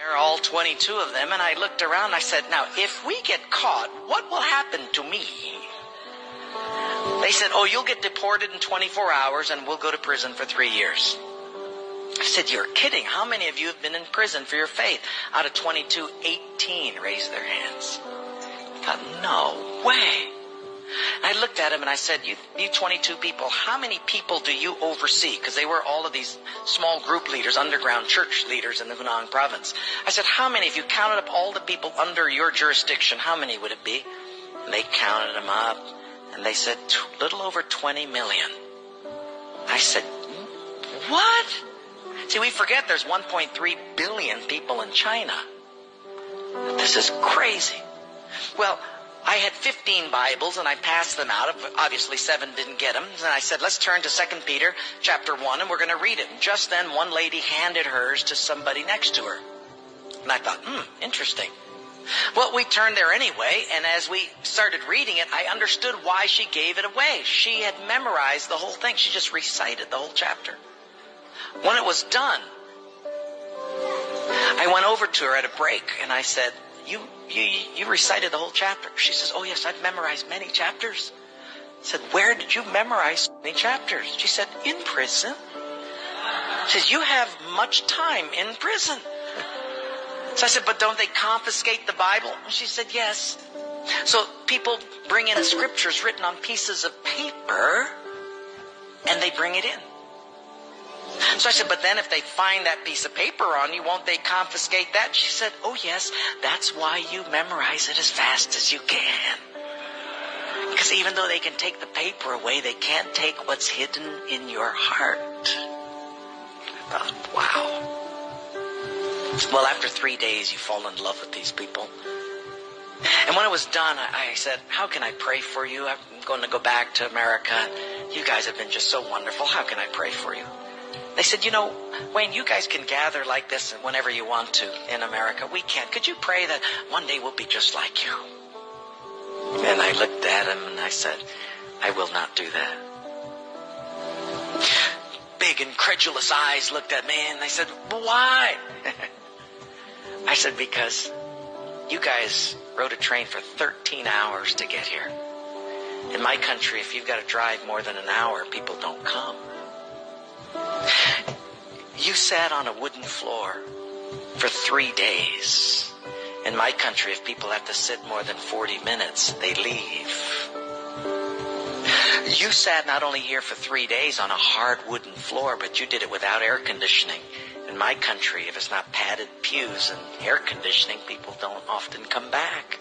There are all 22 of them, and I looked around and I said, now, if we get caught, what will happen to me? They said, oh, you'll get deported in 24 hours and we'll go to prison for 3 years. I said, you're kidding. How many of you have been in prison for your faith? Out of 22, 18 raised their hands. I thought, no way. I looked at him and I said, you 22 people, how many people do you oversee? Because they were all of these small group leaders, underground church leaders in the Hunan province. I said, how many, if you counted up all the people under your jurisdiction, how many would it be? And they counted them up and they said, little over 20 million. I said, what? See, we forget there's 1.3 billion people in China. This is crazy. Well, I had 15 Bibles, and I passed them out. Obviously, 7 didn't get them. And I said, let's turn to 2 Peter chapter 1, and we're going to read it. And just then, one lady handed hers to somebody next to her. And I thought, interesting. Well, we turned there anyway, and as we started reading it, I understood why she gave it away. She had memorized the whole thing. She just recited the whole chapter. When it was done, I went over to her at a break, and I said, You recited the whole chapter. She says, oh yes, I've memorized many chapters. I said, where did you memorize so many chapters? She said, in prison. She says, you have much time in prison. So I said, but don't they confiscate the Bible? She said, yes. So people bring in scriptures written on pieces of paper, and they bring it in. So I said, but then if they find that piece of paper on you, won't they confiscate that? She said, oh yes, that's why you memorize it as fast as you can. Because even though they can take the paper away, they can't take what's hidden in your heart. I thought, wow. Well, after 3 days, you fall in love with these people. And when it was done, I said, how can I pray for you? I'm going to go back to America. You guys have been just so wonderful. How can I pray for you? They said, Wayne, you guys can gather like this whenever you want to in America. We can't. Could you pray that one day we'll be just like you? And I looked at him and I said, I will not do that. Big incredulous eyes looked at me and they said, why? I said, because you guys rode a train for 13 hours to get here. In my country, if you've got to drive more than an hour, people don't come. You sat on a wooden floor for 3 days. In my country, if people have to sit more than 40 minutes, they leave. You sat not only here for 3 days on a hard wooden floor, but you did it without air conditioning. In my country, if it's not padded pews and air conditioning, people don't often come back.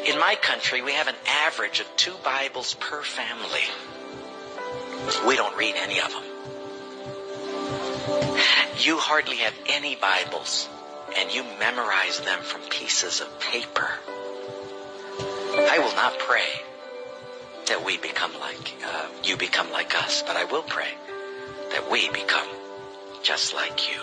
In my country, we have an average of 2 Bibles per family. We don't read any of them. You hardly have any Bibles, and you memorize them from pieces of paper. I will not pray that we become like, you become like us, but I will pray that we become just like you.